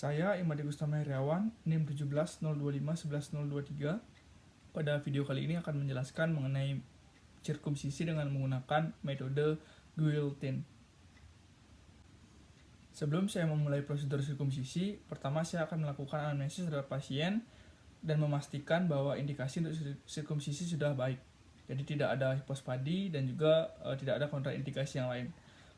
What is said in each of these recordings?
Saya Imadi Gustama Heriawan, NIM 1702511023. Pada video kali ini akan menjelaskan mengenai sirkumsisi dengan menggunakan metode Guillotine. Sebelum saya memulai prosedur sirkumsisi, pertama saya akan melakukan anamnesis terhadap pasien dan memastikan bahwa indikasi untuk sirkumsisi sudah baik. Jadi tidak ada hipospadi dan juga tidak ada kontraindikasi yang lain.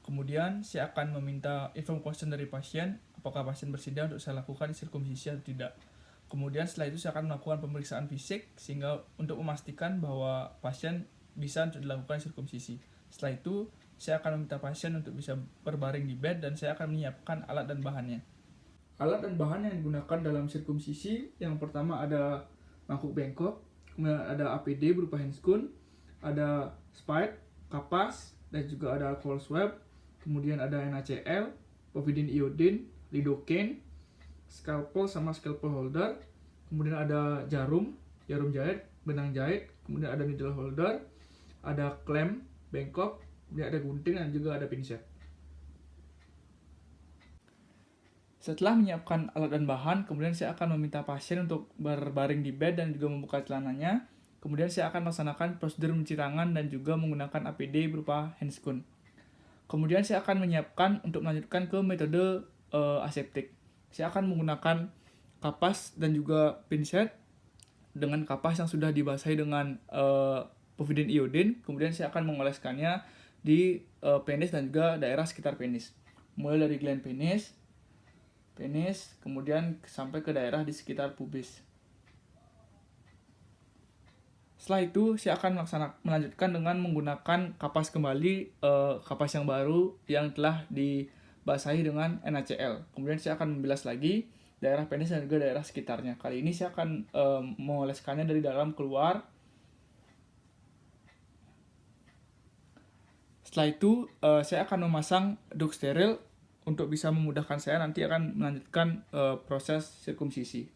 Kemudian saya akan meminta inform consent dari pasien, apakah pasien bersedia untuk saya lakukan sirkumsisi atau tidak. Kemudian setelah itu saya akan melakukan pemeriksaan fisik sehingga untuk memastikan bahwa pasien bisa untuk dilakukan sirkumsisi. Setelah itu saya akan meminta pasien untuk bisa berbaring di bed dan saya akan menyiapkan alat dan bahannya. Alat dan bahan yang digunakan dalam sirkumsisi, yang pertama ada mangkuk bengkok, kemudian ada APD berupa handscoon, ada spike, kapas, dan juga ada alcohol swab, kemudian ada NaCl, povidone iodine, lidocaine, scalpel sama scalpel holder, kemudian ada jarum jahit, benang jahit, kemudian ada needle holder, ada klem bengkok, kemudian ada gunting dan juga ada pinset. Setelah menyiapkan alat dan bahan, kemudian saya akan meminta pasien untuk berbaring di bed dan juga membuka celananya. Kemudian saya akan melaksanakan prosedur mencuci tangan dan juga menggunakan APD berupa handscoon. Kemudian saya akan menyiapkan untuk melanjutkan ke metode aseptik. Saya akan menggunakan kapas dan juga pinset dengan kapas yang sudah dibasahi dengan povidone iodine. Kemudian saya akan mengoleskannya di penis dan juga daerah sekitar penis. Mulai dari gland penis, kemudian sampai ke daerah di sekitar pubis. Setelah itu, saya akan melanjutkan dengan menggunakan kapas kembali, kapas yang baru yang telah dibasahi dengan NaCl. Kemudian saya akan membilas lagi daerah penis dan juga daerah sekitarnya. Kali ini saya akan mengoleskannya dari dalam keluar. Setelah itu, saya akan memasang duk steril untuk bisa memudahkan saya nanti akan melanjutkan proses sirkumsisi.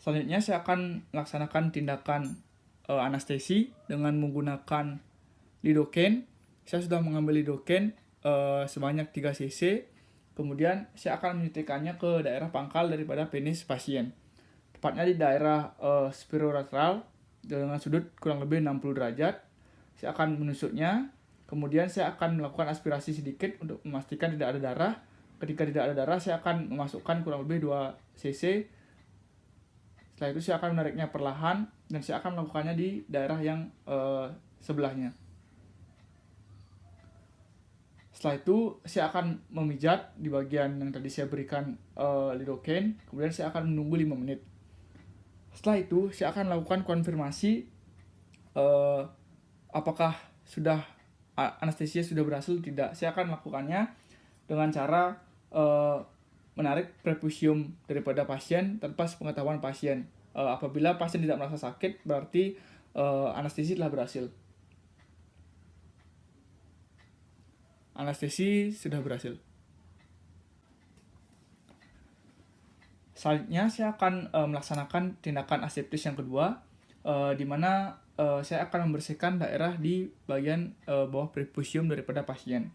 Selanjutnya saya akan melaksanakan tindakan anestesi dengan menggunakan lidocaine. Saya sudah mengambil lidocaine sebanyak 3 cc. Kemudian saya akan menyuntikkannya ke daerah pangkal daripada penis pasien. Tepatnya di daerah spirolateral dengan sudut kurang lebih 60 derajat. Saya akan menusuknya. Kemudian saya akan melakukan aspirasi sedikit untuk memastikan tidak ada darah. Ketika tidak ada darah, saya akan memasukkan kurang lebih 2 cc. Setelah itu saya akan menariknya perlahan dan saya akan melakukannya di daerah yang sebelahnya. Setelah itu saya akan memijat di bagian yang tadi saya berikan lidocaine. Kemudian saya akan menunggu 5 menit. Setelah itu saya akan melakukan konfirmasi apakah sudah anestesia sudah berhasil atau tidak. Saya akan melakukannya dengan cara menarik perfusium daripada pasien tanpa sepengetahuan pasien. Apabila pasien tidak merasa sakit, berarti anestesi telah berhasil. Anestesi sudah berhasil. Selanjutnya saya akan melaksanakan tindakan aseptis yang kedua, di mana saya akan membersihkan daerah di bagian bawah perfusium daripada pasien.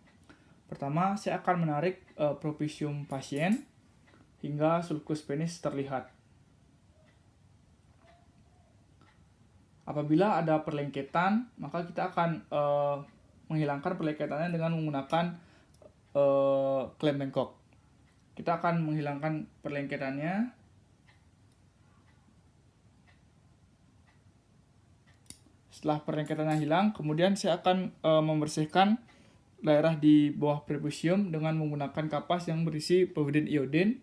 Pertama, saya akan menarik perfusium pasien hingga sulcus penis terlihat. Apabila ada perlengketan, maka kita akan menghilangkan perlengketannya dengan menggunakan klem bengkok. Kita akan menghilangkan perlengketannya. Setelah perlengketannya hilang, kemudian saya akan membersihkan daerah di bawah perfusium dengan menggunakan kapas yang berisi povidone iodine.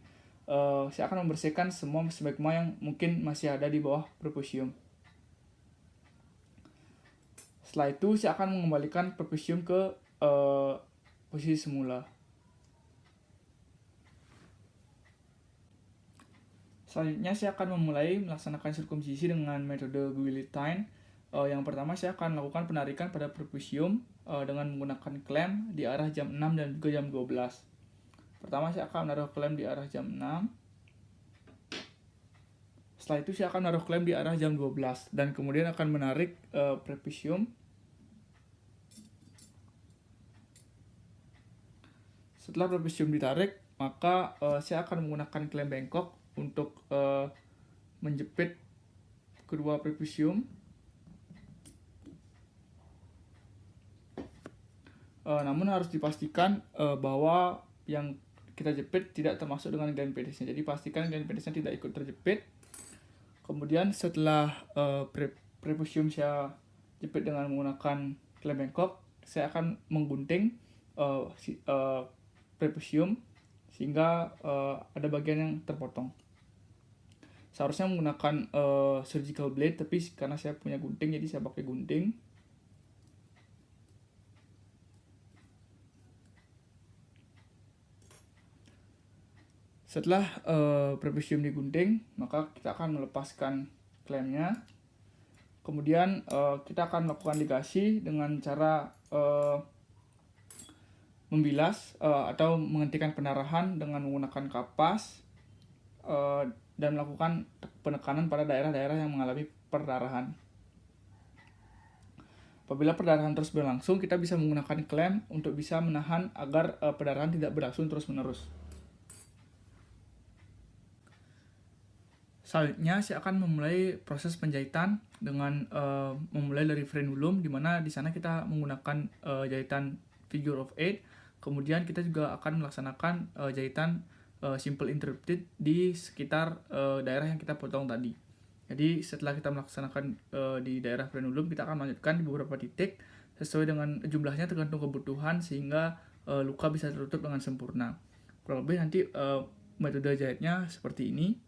Saya akan membersihkan semua stigma yang mungkin masih ada di bawah perfusium. Setelah itu saya akan mengembalikan perfusium ke posisi semula. Selanjutnya saya akan memulai melaksanakan sirkumsisi dengan metode Guillotine. Yang pertama saya akan melakukan penarikan pada perfusium dengan menggunakan klem di arah jam 6 dan juga jam 12. Pertama saya akan menaruh klem di arah jam 6. Setelah itu saya akan menaruh klem di arah jam 12 dan kemudian akan menarik perfusium Setelah prepisium ditarik, maka saya akan menggunakan klem bengkok untuk menjepit kedua prepisium. Namun harus dipastikan bahwa yang kita jepit tidak termasuk dengan gain pedesnya. Jadi pastikan gain pedesnya tidak ikut terjepit. Kemudian setelah prepisium saya jepit dengan menggunakan klem bengkok, saya akan menggunting prepisium sehingga ada bagian yang terpotong. Seharusnya menggunakan surgical blade, tapi karena saya punya gunting jadi saya pakai gunting. Setelah prepisium digunting, maka kita akan melepaskan klemnya. Kemudian kita akan melakukan ligasi dengan cara membilas atau menghentikan pendarahan dengan menggunakan kapas dan melakukan penekanan pada daerah-daerah yang mengalami perdarahan. Apabila perdarahan terus berlangsung, kita bisa menggunakan klem untuk bisa menahan agar perdarahan tidak berlangsung terus-menerus. Selanjutnya saya akan memulai proses penjahitan dengan memulai dari frenulum, di mana di sana kita menggunakan jahitan figure of 8. Kemudian kita juga akan melaksanakan jahitan simple interrupted di sekitar daerah yang kita potong tadi. Jadi setelah kita melaksanakan di daerah frenulum, kita akan melanjutkan di beberapa titik sesuai dengan jumlahnya tergantung kebutuhan sehingga luka bisa tertutup dengan sempurna. Kurang lebih nanti metode jahitnya seperti ini.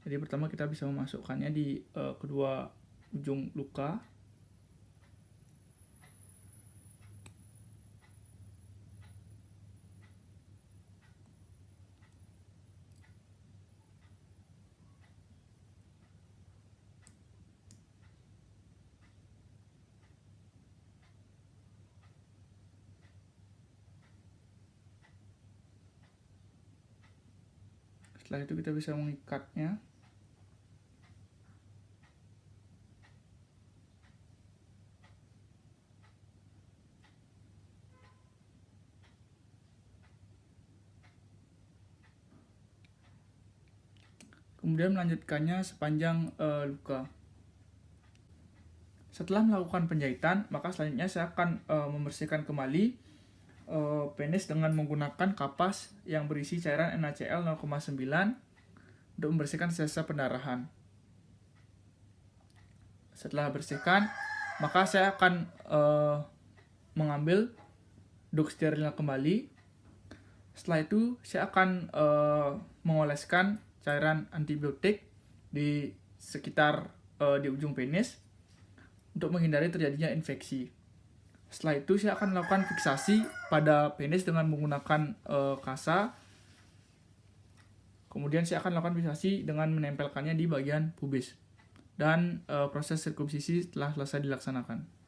Jadi pertama kita bisa memasukkannya di kedua ujung luka. Setelah itu kita bisa mengikatnya. Kemudian melanjutkannya sepanjang luka. Setelah melakukan penjahitan, maka selanjutnya saya akan membersihkan kembali penis dengan menggunakan kapas yang berisi cairan NaCl 0,9 untuk membersihkan sisa pendarahan. Setelah bersihkan, maka saya akan mengambil duk sterilnya kembali. Setelah itu saya akan mengoleskan cairan antibiotik di sekitar di ujung penis untuk menghindari terjadinya infeksi. Setelah itu saya akan melakukan fiksasi pada penis dengan menggunakan kasa. Kemudian saya akan melakukan fiksasi dengan menempelkannya di bagian pubis. Dan proses sirkumsisi telah selesai dilaksanakan.